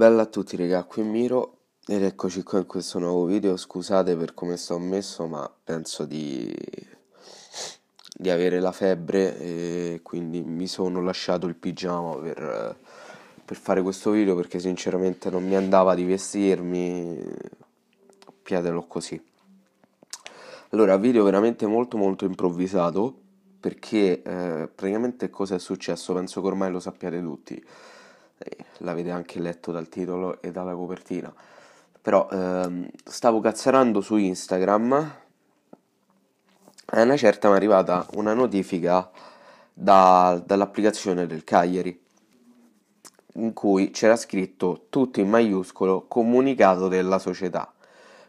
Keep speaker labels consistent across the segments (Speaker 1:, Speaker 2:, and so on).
Speaker 1: Bella a tutti raga, qui Miro ed eccoci qua in questo nuovo video. Scusate per come sto messo, ma penso di avere la febbre e quindi mi sono lasciato il pigiama per fare questo video perché sinceramente non mi andava di vestirmi, piatelo così. Allora, video veramente molto improvvisato perché praticamente cosa è successo? Penso che ormai lo sappiate tutti, l'avete anche letto dal titolo e dalla copertina. Però stavo cazzarando su Instagram e a una certa mi è arrivata una notifica dall'applicazione del Cagliari in cui c'era scritto tutto in maiuscolo comunicato della società.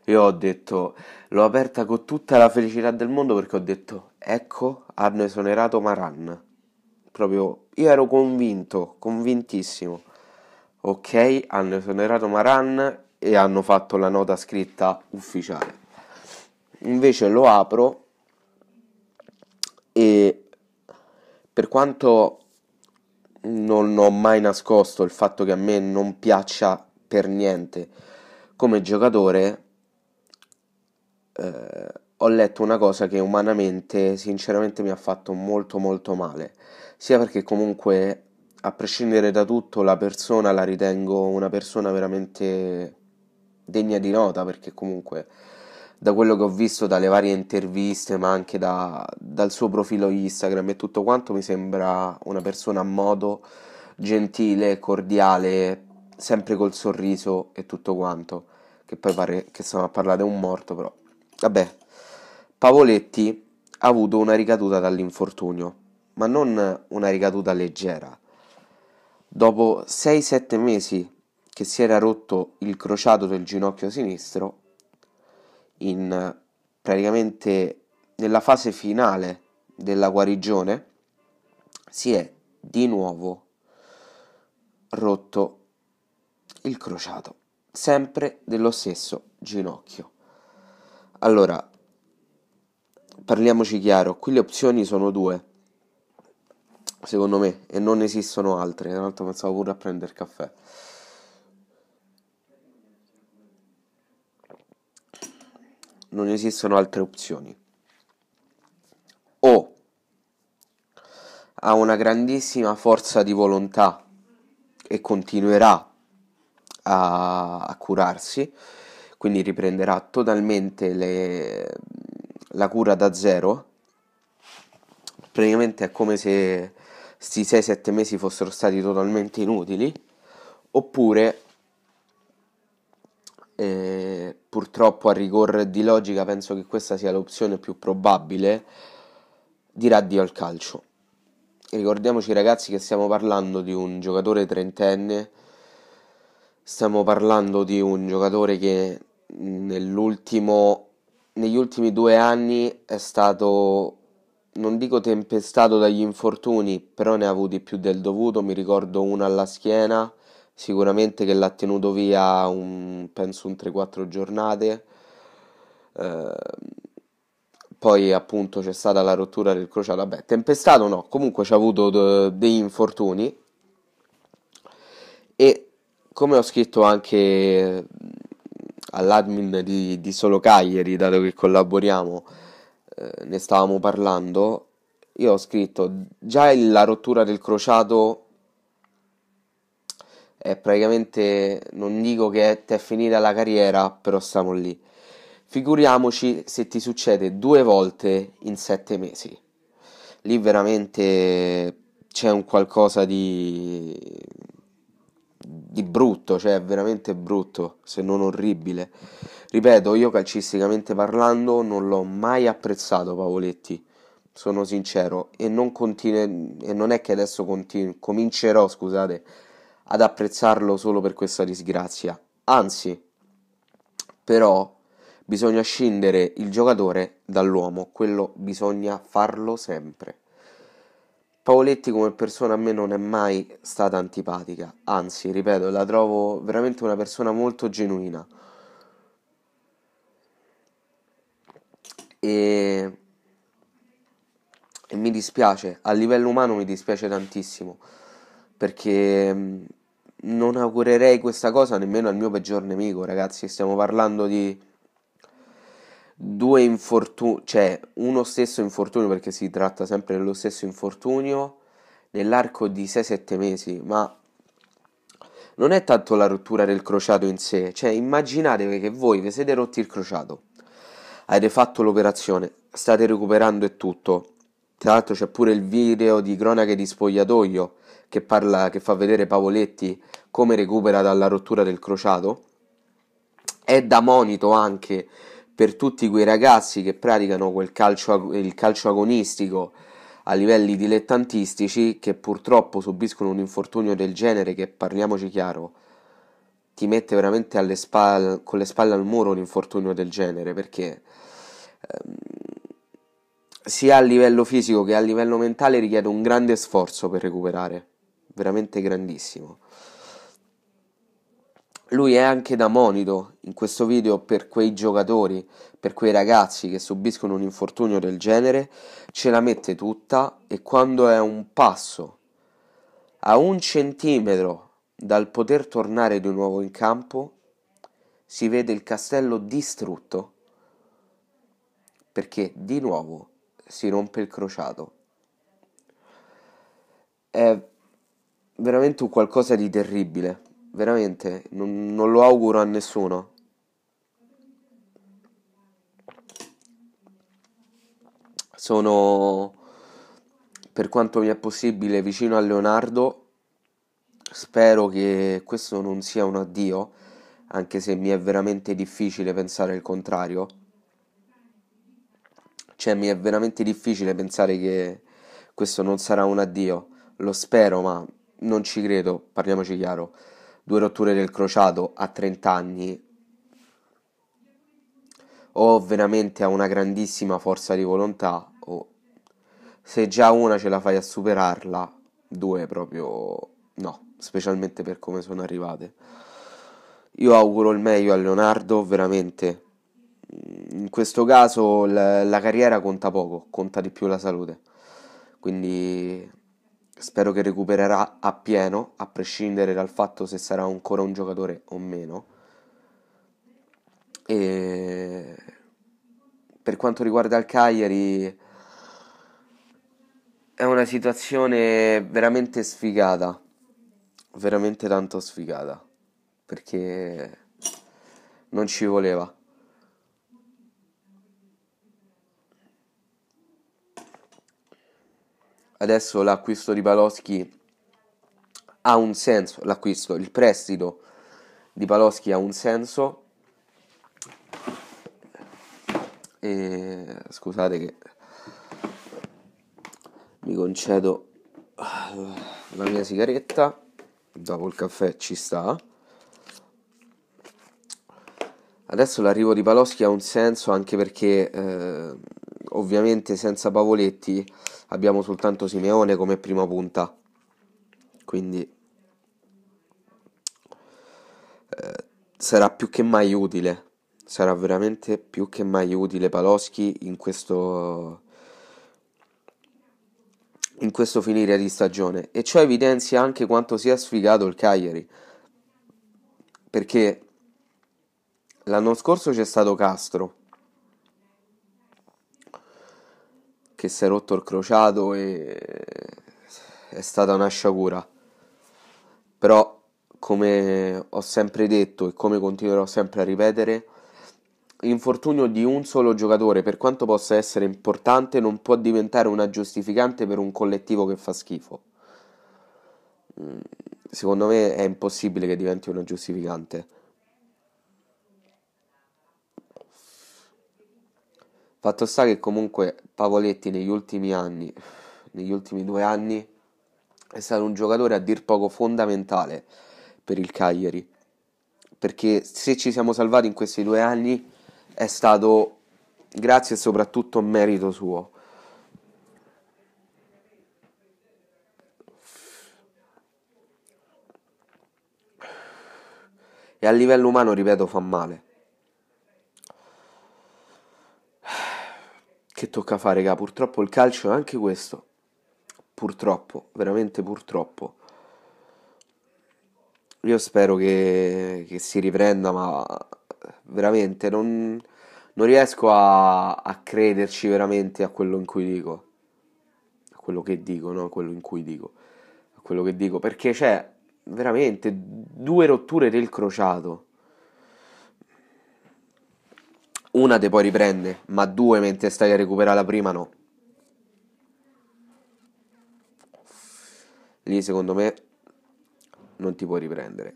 Speaker 1: Io ho detto, l'ho aperta con tutta la felicità del mondo perché ho detto, ecco, hanno esonerato Maran. Proprio, io ero convinto, convintissimo. Ok, hanno esonerato Maran e hanno fatto la nota scritta ufficiale. Invece lo apro e per quanto non ho mai nascosto il fatto che a me non piaccia per niente come giocatore, ho letto una cosa che umanamente, sinceramente, mi ha fatto molto male. Sia perché comunque, a prescindere da tutto, la persona la ritengo una persona veramente degna di nota, perché comunque, da quello che ho visto dalle varie interviste, ma anche dal suo profilo Instagram e tutto quanto, mi sembra una persona a modo, gentile, cordiale, sempre col sorriso e tutto quanto. Che poi pare che stiamo a parlare di un morto, però. Vabbè, Pavoletti ha avuto una ricaduta dall'infortunio, ma non una ricaduta leggera. Dopo 6-7 mesi che si era rotto il crociato del ginocchio sinistro, in praticamente nella fase finale della guarigione, si è di nuovo rotto il crociato, sempre dello stesso ginocchio. Allora, parliamoci chiaro, qui le opzioni sono due, secondo me, e non esistono altre. Tra l'altro pensavo pure a prendere caffè. Non esistono altre opzioni. O ha una grandissima forza di volontà e continuerà a curarsi, quindi riprenderà totalmente la cura da zero. Praticamente è come se questi 6-7 mesi fossero stati totalmente inutili, oppure purtroppo a rigor di logica penso che questa sia l'opzione più probabile, dirà addio al calcio. Ricordiamoci ragazzi che stiamo parlando di un giocatore trentenne, stiamo parlando di un giocatore che negli ultimi 2 anni è stato, non dico tempestato dagli infortuni, però ne ha avuti più del dovuto. Mi ricordo uno alla schiena, sicuramente che l'ha tenuto via penso un 3-4 giornate. Poi appunto c'è stata la rottura del crociato, vabbè, tempestato no, comunque c'ha avuto degli infortuni e come ho scritto anche all'admin di Solo Cagliari, dato che collaboriamo, ne stavamo parlando, io ho scritto già la rottura del crociato è praticamente, non dico che ti è finita la carriera, però stiamo lì. Figuriamoci se ti succede 2 volte in 7 mesi. Lì veramente c'è un qualcosa di brutto, cioè è veramente brutto, se non orribile. Ripeto, io calcisticamente parlando non l'ho mai apprezzato Pavoletti, sono sincero, e non è che adesso comincerò, scusate, ad apprezzarlo solo per questa disgrazia. Anzi, però bisogna scindere il giocatore dall'uomo, quello bisogna farlo sempre. Pavoletti come persona a me non è mai stata antipatica, anzi, ripeto, la trovo veramente una persona molto genuina. E, e mi dispiace, a livello umano mi dispiace tantissimo, perché non augurerei questa cosa nemmeno al mio peggior nemico, ragazzi. Stiamo parlando di due infortuni, cioè uno stesso infortunio, perché si tratta sempre dello stesso infortunio nell'arco di 6-7 mesi, ma non è tanto la rottura del crociato in sé, cioè immaginatevi che voi vi siete rotti il crociato, avete fatto l'operazione, state recuperando e tutto. Tra l'altro c'è pure il video di cronache di spogliatoio che parla, che fa vedere Pavoletti come recupera dalla rottura del crociato. È da monito anche per tutti quei ragazzi che praticano il calcio agonistico a livelli dilettantistici, che purtroppo subiscono un infortunio del genere che, parliamoci chiaro, ti mette veramente con le spalle al muro un infortunio del genere, perché ehm, sia a livello fisico che a livello mentale richiede un grande sforzo per recuperare, veramente grandissimo. Lui è anche da monito in questo video per quei giocatori, per quei ragazzi che subiscono un infortunio del genere, ce la mette tutta e quando è un passo, a un centimetro dal poter tornare di nuovo in campo, si vede il castello distrutto perché di nuovo si rompe il crociato. È veramente un qualcosa di terribile, veramente, non lo auguro a nessuno. Sono, per quanto mi è possibile, vicino a Leonardo. Spero che questo non sia un addio, anche se mi è veramente difficile pensare il contrario. Cioè, mi è veramente difficile pensare che questo non sarà un addio. Lo spero, ma non ci credo, parliamoci chiaro. Due rotture del crociato a 30 anni, o veramente ha una grandissima forza di volontà, o se già una ce la fai a superarla, due proprio no, specialmente per come sono arrivate. Io auguro il meglio a Leonardo, veramente. In questo caso la carriera conta poco, conta di più la salute. Quindi spero che recupererà appieno, a prescindere dal fatto se sarà ancora un giocatore o meno. E per quanto riguarda il Cagliari, è una situazione veramente sfigata, veramente tanto sfigata, perché non ci voleva. Adesso l'acquisto di Paloschi ha un senso, l'acquisto, il prestito di Paloschi ha un senso e scusate che mi concedo la mia sigaretta, dopo il caffè ci sta. Adesso l'arrivo di Paloschi ha un senso anche perché ovviamente senza Pavoletti abbiamo soltanto Simeone come prima punta, quindi sarà più che mai utile, sarà veramente più che mai utile Paloschi in questo finire di stagione e ciò evidenzia anche quanto sia sfigato il Cagliari, perché l'anno scorso c'è stato Castro che si è rotto il crociato e è stata una sciagura. Però, come ho sempre detto e come continuerò sempre a ripetere, l'infortunio di un solo giocatore, per quanto possa essere importante, non può diventare una giustificante per un collettivo che fa schifo. Secondo me è impossibile che diventi una giustificante. Fatto sta che comunque Pavoletti negli ultimi anni, negli ultimi 2 anni, è stato un giocatore a dir poco fondamentale per il Cagliari, perché se ci siamo salvati in questi 2 anni è stato grazie e soprattutto merito suo. E a livello umano, ripeto, fa male. Che tocca fare, raga? Purtroppo il calcio è anche questo. Purtroppo, veramente purtroppo. Io spero che si riprenda, ma veramente non riesco a crederci veramente a quello in cui dico, a quello che dico, no? A quello in cui dico, a quello che dico, perché c'è veramente due rotture del crociato. Una te poi riprende, ma due mentre stai a recuperare la prima no. Lì secondo me non ti puoi riprendere.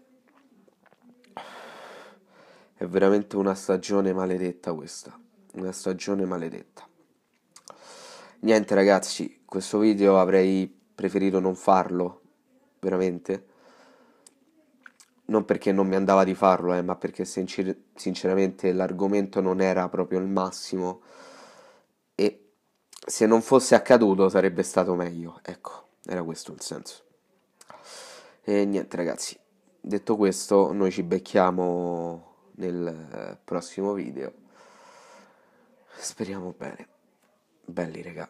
Speaker 1: È veramente una stagione maledetta questa. Una stagione maledetta. Niente ragazzi, questo video avrei preferito non farlo, veramente. Non perché non mi andava di farlo, ma perché sinceramente l'argomento non era proprio il massimo e se non fosse accaduto sarebbe stato meglio. Ecco, era questo il senso. E niente ragazzi, detto questo, noi ci becchiamo nel prossimo video. Speriamo bene. Belli, raga.